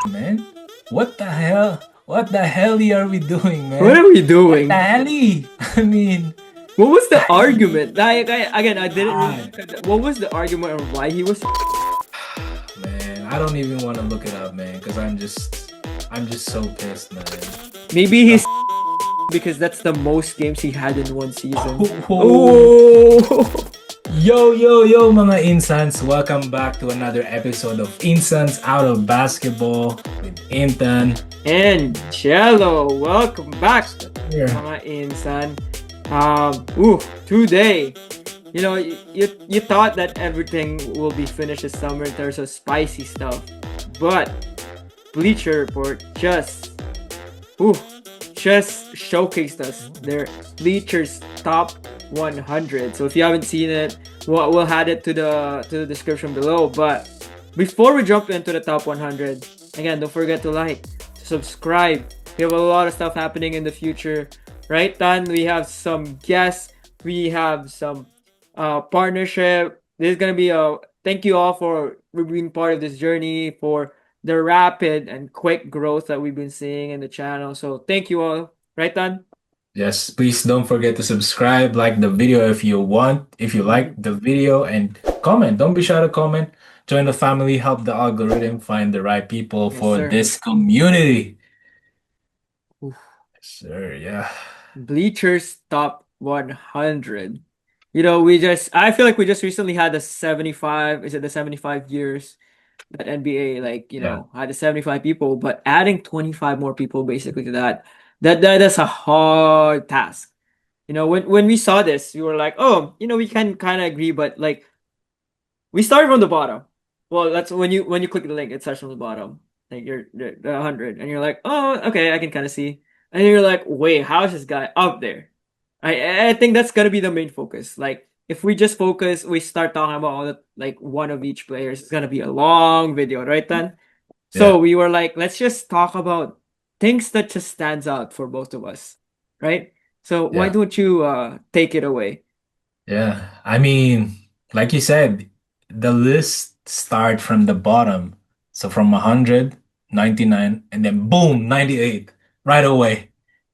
man. What the hell? What the hell are we doing, What man? are we What the doing? hell? I mean, What was the I argument? Again, I didn't really God, look at that. What was the argument or why he was? man, I don't even want to look it up, man, because I'm just so pissed, man. Maybe The he's because that's the most games he had in one season. Oh, Oh, yo, mga Insans. Welcome back to another episode of Insans Out of Basketball with Intan. and Cello, welcome back, Here. mga insan. Today, you thought that everything will be finished this summer in terms of spicy stuff, but Bleacher Report just showcased us their Bleachers top 100. So if you haven't seen it, we'll add it to the description below. But before we jump into the top 100, again, don't forget to like, to subscribe. We have a lot of stuff happening in the future, right? Then we have some guests, we have some partnership. This is gonna be a thank you all for being part of this journey, for the rapid and quick growth that we've been seeing in the channel. So thank you all, right, Dan? Yes, please don't forget to subscribe, like the video if you want, if you like the video, and comment. Don't be shy to comment. Join the family, help the algorithm find the right people Yes, for sir. this community. Oof. Yes, sir, yeah. Bleachers top 100. I feel like we just recently had the 75, is it the 75 years that NBA, Yeah. had the 75 people, but adding 25 more people basically to that's a hard task. When we saw this, we were like, oh, we can kind of agree, but like, we started from the bottom. Well, that's when you click the link, it starts from the bottom. Like you're the 100, and you're like, oh, okay, I can kind of see. And you're like, wait, how is this guy up there? I think that's gonna be the main focus. Like, if we just focus, we start talking about all the like one of each players. It's gonna be a long video, right then? So Yeah. we were like, let's just talk about things that just stands out for both of us, right? So why Yeah. don't you take it away? Yeah. I mean, like you said, the list start from the bottom. So from 100, 99, and then boom, 98 right away.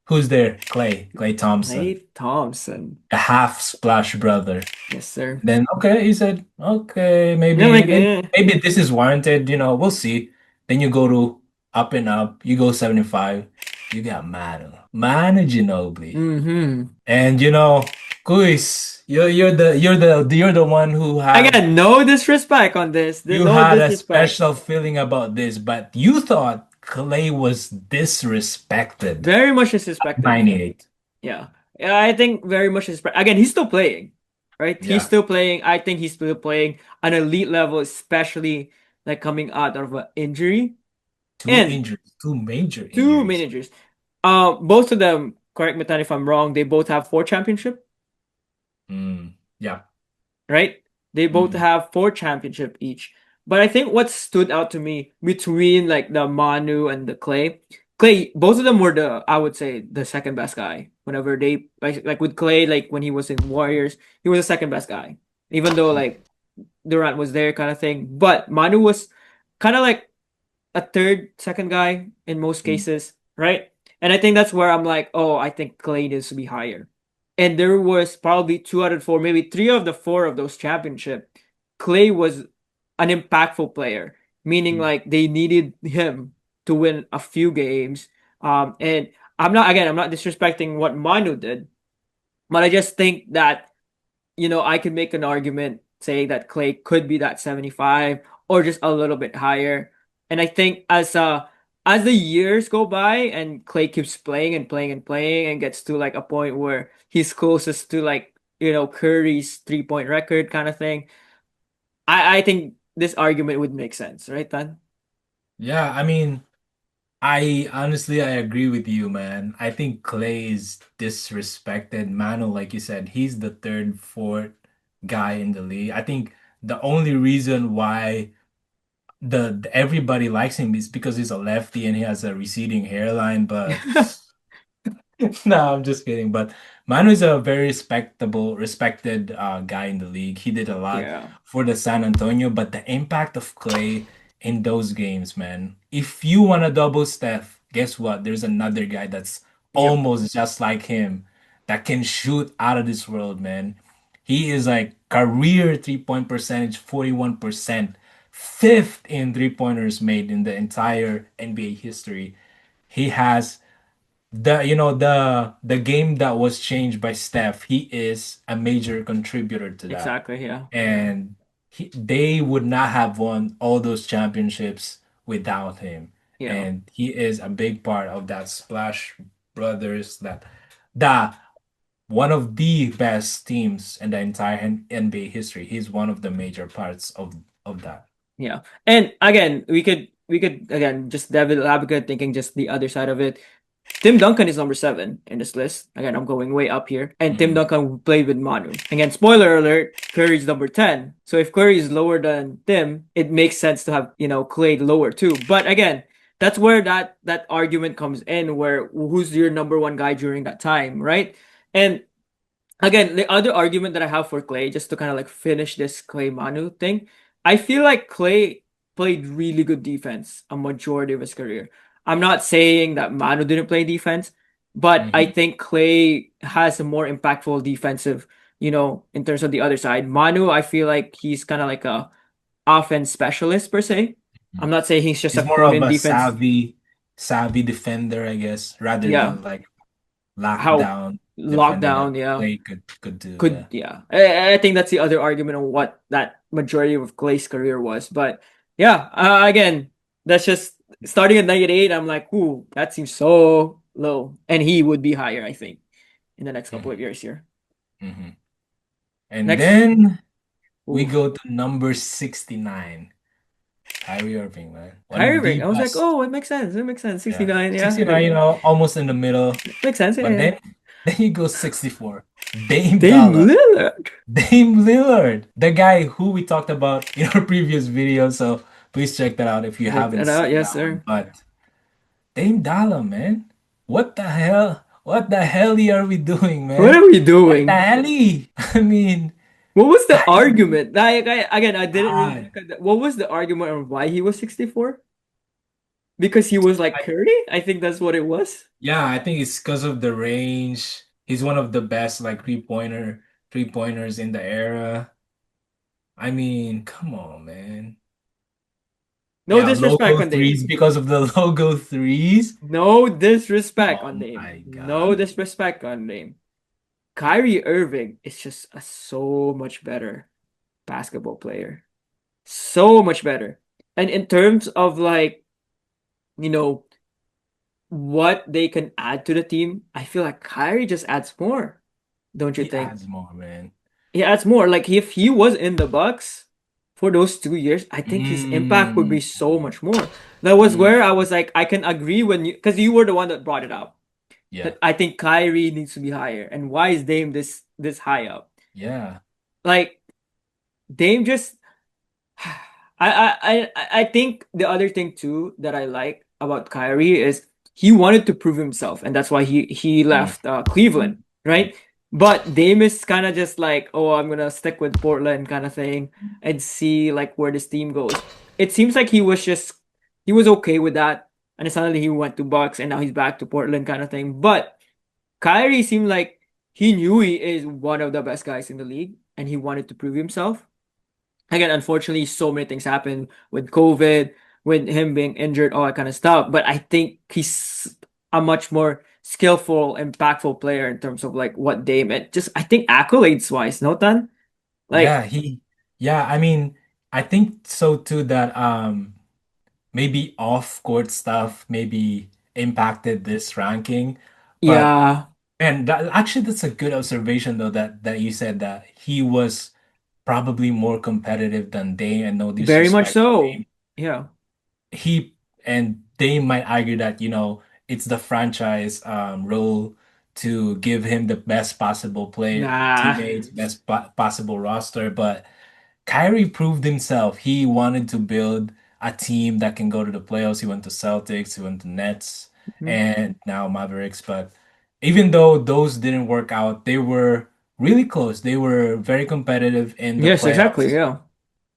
Who's there? Klay Thompson, Klay Thompson. a half splash brother. Yes, sir. Then okay, he said, okay, Yeah, maybe like, eh. maybe this is warranted, we'll see. Then you go to up and up, you go 75, you got Manu Ginóbili. Mm-hmm. And Kuis, you're the one who had Again, no disrespect on this. you No had a disrespect. special feeling about this, but you thought Clay was disrespected. Very much disrespected. 98. Yeah. Yeah, I think very much disrespect. Again, he's still playing, right? He's Yeah. still playing. I think he's still playing an elite level, especially like coming out of an injury. Two And injuries, two major two injuries. managers. Both of them, correct me Tan, if I'm wrong, they both have four championship, Yeah. right? They both Mhm. have four championship each. But I think what stood out to me between like the Manu and the Klay, both of them were I would say the second best guy. Whenever they like with Klay, like when he was in Warriors, he was the second best guy. Even though like Durant was there kind of thing. But Manu was kind of like a third, second guy in most cases, right? And I think that's where I'm like, oh, I think Klay needs to be higher. And there was probably two out of four, maybe three of the four of those championship. Klay was an impactful player, meaning Mhm. like they needed him to win a few games. And I'm not disrespecting what Manu did, but I just think that I could make an argument saying that Klay could be that 75 or just a little bit higher. And I think as the years go by and Klay keeps playing and playing and playing and gets to like a point where he's closest to like, Curry's 3-point record kind of thing, I think this argument would make sense, right, Dan? Yeah, I mean, I agree with you, man. I think Clay is disrespected. Manu, like you said, he's the third, fourth guy in the league. I think the only reason why everybody likes him is because he's a lefty and he has a receding hairline, but no, I'm just kidding. But Manu is a very respected guy in the league. He did a lot Yeah. for the San Antonio, but the impact of Clay in those games, man. If you want to double Steph, guess what? There's another guy that's Yep, almost just like him that can shoot out of this world, man. He is like career three-point percentage, 41%, fifth in three-pointers made in the entire NBA history. He has the game that was changed by Steph. He is a major contributor to that. exactly. Yeah, And they would not have won all those championships without him. yeah, And he is a big part of that Splash Brothers that one of the best teams in the entire NBA history. He's one of the major parts of that. yeah. And again, we could again just devil advocate thinking just the other side of it. Tim Duncan is number 7 in this list. Again, I'm going way up here. And Tim Mhm. Duncan played with Manu. Again, spoiler alert, Curry's number 10. So if Curry is lower than Tim, it makes sense to have, Klay lower too. But again, that's where that argument comes in where who's your number one guy during that time, right? And again, the other argument that I have for Klay, just to kind of like finish this Klay Manu thing, I feel like Klay played really good defense a majority of his career. I'm not saying that Manu didn't play defense, but I Mhm. think Klay has a more impactful defensive, in terms of the other side. Manu, I feel like he's kind of like a offense specialist per se. I'm not saying he's just a He's more queen of in a defense. savvy defender, I guess, rather Yeah, than like how lockdown defender that lockdown, yeah. Clay could do. Could Yeah. yeah, I think that's the other argument on what that majority of Clay's career was. But yeah, again, that's just starting at -8. I'm like, ooh, that seems so low, and he would be higher, I think, in the next couple of hmm years here. hmm And Next, then we ooh, go to number 69, Kyrie Irving, man. One Kyrie of Irving. the I was like, best. oh, it makes sense. It makes sense. Yeah. 69, yeah, 69, almost in the middle. makes sense. Yeah, But yeah. then you go 64. Dame Dame Dollar. Lillard. Dame Lillard. The guy who we talked about in our previous video. So please check that out if you Check haven't that out. seen Yes, that one. sir. But Dame Dollar, man. What the hell? What the hell are we doing, What man? are we What the doing? hell? I mean, What was the Kyrie, argument? Like, again, I didn't really God. look at that. What was the argument on why he was 64? Because he was like I, Curry? I think that's what it was. yeah, I think it's because of the range. He's one of the best like three pointers in the era. I mean, come on, man. No Yeah, disrespect logo on Dame. threes because of the logo threes. No disrespect on Oh Dame. my No God. disrespect on Dame. Kyrie Irving is just a so much better basketball player. So much better. And in terms of like, you know, what they can add to the team, I feel like Kyrie just adds more, don't you He think? adds more, man. He adds more. Like if he was in the Bucks for those 2 years, I think his impact would be Mm, so much more. That was mm, where I was like, I can agree when you, because you were the one that brought it up. yeah, That I think Kyrie needs to be higher. And why is Dame this high up? yeah. Like Dame just, I think the other thing too that I like about Kyrie is he wanted to prove himself, and that's why he Mm, left Cleveland, mm, right? But Dame is kind of just like, oh, I'm gonna stick with Portland kind of thing and see like where this team goes. It seems like he was okay with that, and then suddenly he went to Bucks, and now he's back to Portland kind of thing. But Kyrie seemed like he knew he is one of the best guys in the league, and he wanted to prove himself. Again, unfortunately, so many things happened with COVID, with him being injured, all that kind of stuff. But I think he's a much more skillful, impactful player in terms of like what Dame and just I think accolades wise, no tan? yeah, Like, yeah, I mean, I think so too that maybe off court stuff maybe impacted this ranking. But yeah, and actually that's a good observation though that you said that he was probably more competitive than Dame and no very much disrespect to so. Dame. Yeah. He and they might argue that, it's the franchise role to give him the best possible play Nah. teammates, best possible roster, but Kyrie proved himself. He wanted to build a team that can go to the playoffs. He went to Celtics, he went to Nets, Mhm. and now Mavericks. But even though those didn't work out, they were really close. They were very competitive in the Yes, exactly. playoffs. Yeah.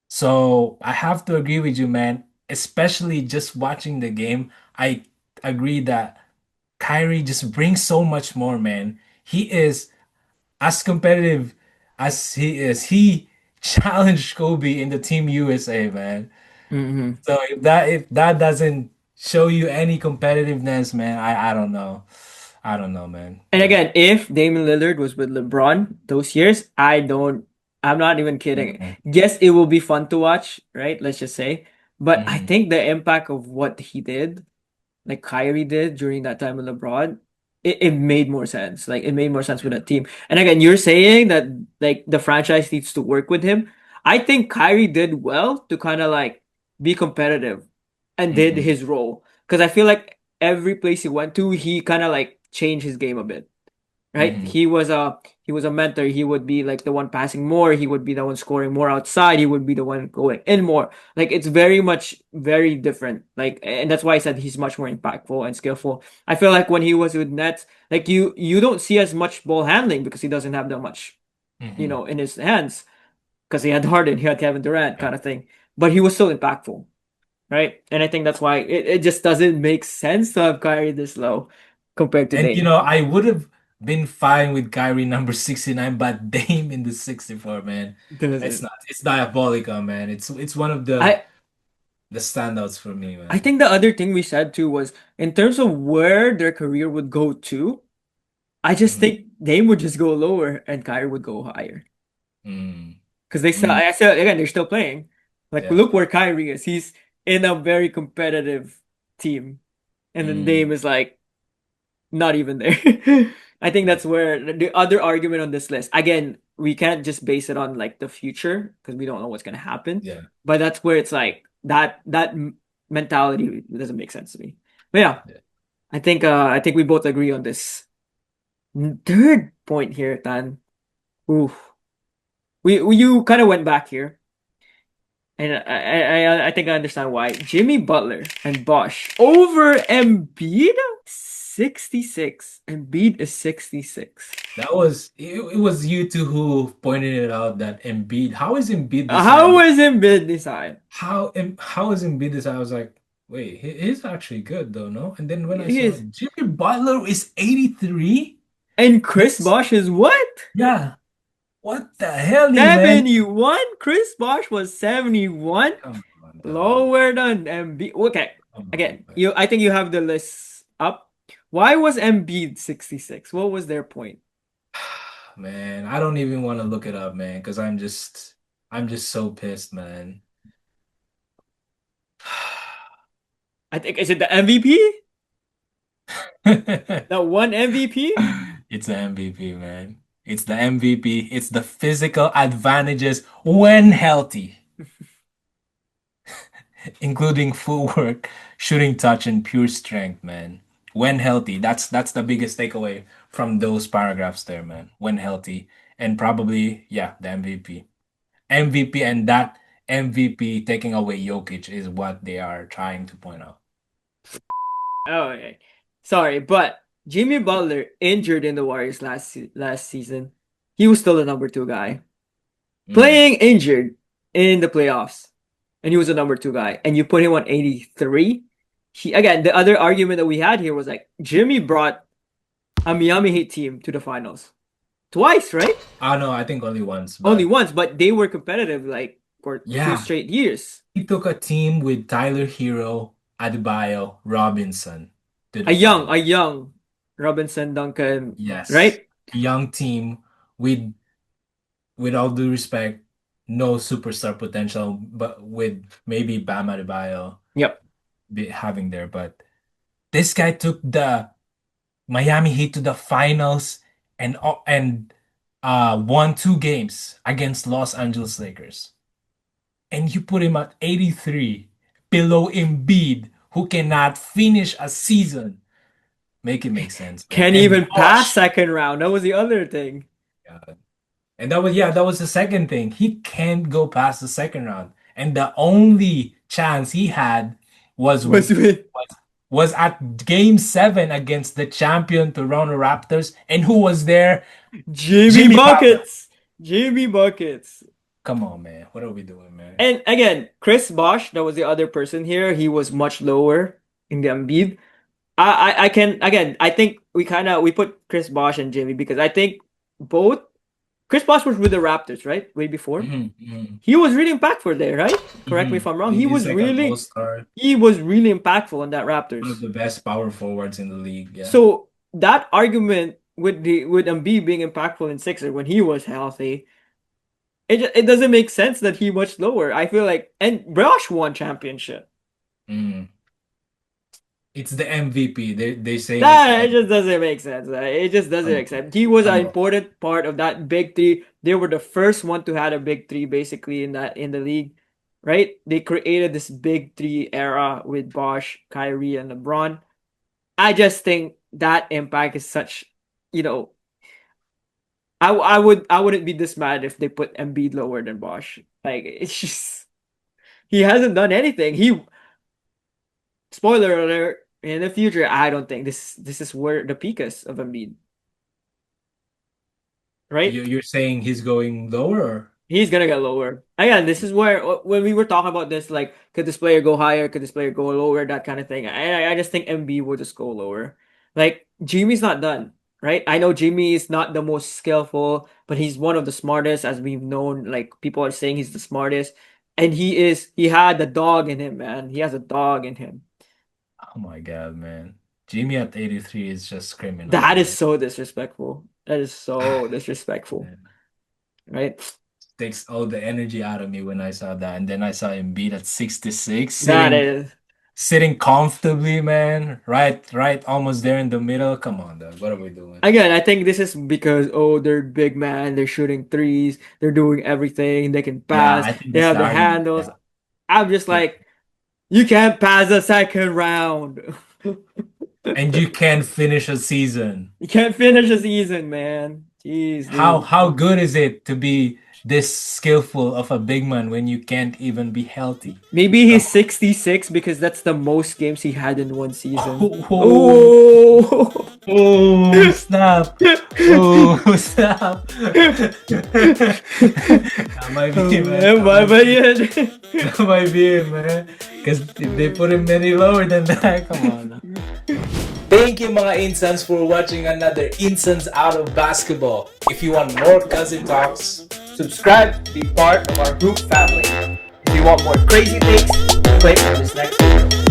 So I have to agree with you, man. especially just watching the game, I agree that Kyrie just brings so much more, man. He is as competitive as he is. He challenged Kobe in the Team USA, man. Hmm. So if that doesn't show you any competitiveness, man, I don't know. I don't know, man. And Yeah. again, if Damian Lillard was with LeBron those years, I'm not even kidding. Mhm. Yes, it will be fun to watch, right? Let's just say. But I Mhm. think the impact of what he did, like Kyrie did during that time with LeBron, it made more sense. Like it made more sense with Yeah. that team. And again, you're saying that like the franchise needs to work with him. I think Kyrie did well to kind of like be competitive and did Mhm. his role. Because I feel like every place he went to, he kind of like changed his game a bit, right? Mhm. He was a mentor. He would be like the one passing more. He would be the one scoring more outside. He would be the one going in more. Like it's very much very different. Like and that's why I said he's much more impactful and skillful. I feel like when he was with Nets, like you don't see as much ball handling because he doesn't have that much, Mhm. in his hands because he had Harden, he had Kevin Durant Yeah. kind of thing. But he was still impactful, right? And I think that's why it just doesn't make sense to have Kyrie this low compared to And Dame. I would have been fine with Kyrie number 69, but Dame in the 64, man. It's Doesn't. not. It's diabolical, man. It's one of I the standouts for me, I man. think the other thing we said too was in terms of where their career would go to, I just Mhm. think Dame would just go lower and Kyrie would go higher. Mm. Because they still, Mm. I said again, they're still playing. Like Yeah. look where Kyrie is. He's in a very competitive team. And then Mm. Dame is like not even there. I think Yeah. that's where the other argument on this list. Again, we can't just base it on like the future because we don't know what's gonna happen. Yeah. But that's where it's like that mentality doesn't make sense to me. But yeah, Yeah. I think we both agree on this. Third point here, Tan. Ooh, we you kind of went back here, and I think I understand why. Jimmy Butler and Bosh over Embiid 66. Embiid is 66. It was you two who pointed it out that Embiid. How is Embiid this high? How is Embiid this high? How is Embiid this high? I was like, wait, he's actually good though, no? And then when I He saw is, Jimmy Butler is 83, and Chris this Bosh is what? yeah, what the hell, man? 71. Chris Bosh was 71. Come on, dog. Lower than Embiid. Okay, Come on, again, man. I think you have the list up. Why was Embiid 66? What was their point? Man, I don't even want to look it up, man, because I'm just so pissed, man. I think is it the MVP? That one MVP? It's the MVP, man. It's the MVP. It's the physical advantages when healthy, including footwork, shooting touch, and pure strength, man. When healthy, that's the biggest takeaway from those paragraphs there, man. When healthy, and probably yeah, the MVP. MVP and that MVP taking away Jokic is what they are trying to point out. Oh, okay. Sorry, but Jimmy Butler injured in the Warriors last season. He was still the number two guy. Mm, Playing injured in the playoffs, and he was the number two guy. And you put him on 83. He again, the other argument that we had here was like Jimmy brought a Miami Heat team to the finals twice, right? I know, I think only once, Only but once, but they were competitive like for two yeah, straight years. he took a team with Tyler Hero, Adebayo, Robinson to A the young, final. a young Robinson Duncan, Yes, right? young team with all due respect, no superstar potential, but with maybe Bam Adebayo Yep. having there. But this guy took the Miami Heat to the finals and won two games against Los Angeles Lakers. And you put him at 83 below Embiid, who cannot finish a season. Make it make sense, man. Can't And even pass Bosh. second round. That was the other thing. Yeah. And that was the second thing. He can't go past the second round. And the only chance he had was Was with was at game 7 against the champion Toronto Raptors. And who was there? Jimmy Jimmy Butler. Buckets. Jimmy Buckets. Come on, man. What are we doing, man? And again, Chris Bosh, that was the other person here. He was much lower in the Embiid. I can again. I think we put Chris Bosh and Jimmy because I think both Chris Bosh was with the Raptors, right? Way before. He was really impactful there, right? Correct me if I'm wrong. He's like an all-star, He was really impactful on that one of Raptors. the best power forwards in the league. Yeah. So that argument with Embiid being impactful in Sixer when he was healthy, it doesn't make sense that he much lower. I feel like and Bosh won championship. Mm. It's the MVP. They saying it's the That it just MVP. doesn't make sense. It just doesn't Come make on, sense. He was an come on. important part of that big three. They were the first one to have a big three basically in the league, right? They created this big three era with Bosh, Kyrie, and LeBron. I just think that impact is such, you know, I wouldn't be this mad if they put Embiid lower than Bosh. Like it's just he hasn't done anything. He spoiler alert in the future. I don't think this is where the peak is of Embiid, right? You're saying he's going lower? He's gonna get lower. Again, this is where when we were talking about this, like, could this player go higher? Could this player go lower? That kind of thing. I just think MB will just go lower. Like Jimmy's not done, right? I know Jimmy is not the most skillful, but he's one of the smartest, as we've known. Like people are saying he's the smartest, and he is. He had the dog in him, man. He has a dog in him. Oh my God, man. Jimmy at 83 is just criminal, That is man. so disrespectful. That is so disrespectful, Man, right? takes all the energy out of me when I saw that. And then I saw him beat at 66, That is. sitting comfortably, man. Right, almost there in the middle. Come on, dog. What are we doing? Again, I think this is because they're big man, they're shooting threes, they're doing everything, they can Yeah, pass, I think they that's have the the argument. handles. Yeah. I'm just Yeah. like, you can't pass a second round. And you can't finish a season. You can't finish a season, man. Jeez, dude. How good is it to be this skillful of a big man when you can't even be healthy? Maybe Come he's 66 because that's the most games he had in one season. on. Oh, Oh. oh, snap. Oh, snap. That might be, man. Man, That bye might bye be. yan. That might be it, man. Because if they put him any lower than that, come on. Thank you mga Insans for watching another Insans Out of Basketball. If you want more Cousin Talks, Subscribe to be part of our group family. If you want more crazy takes, click on this next video.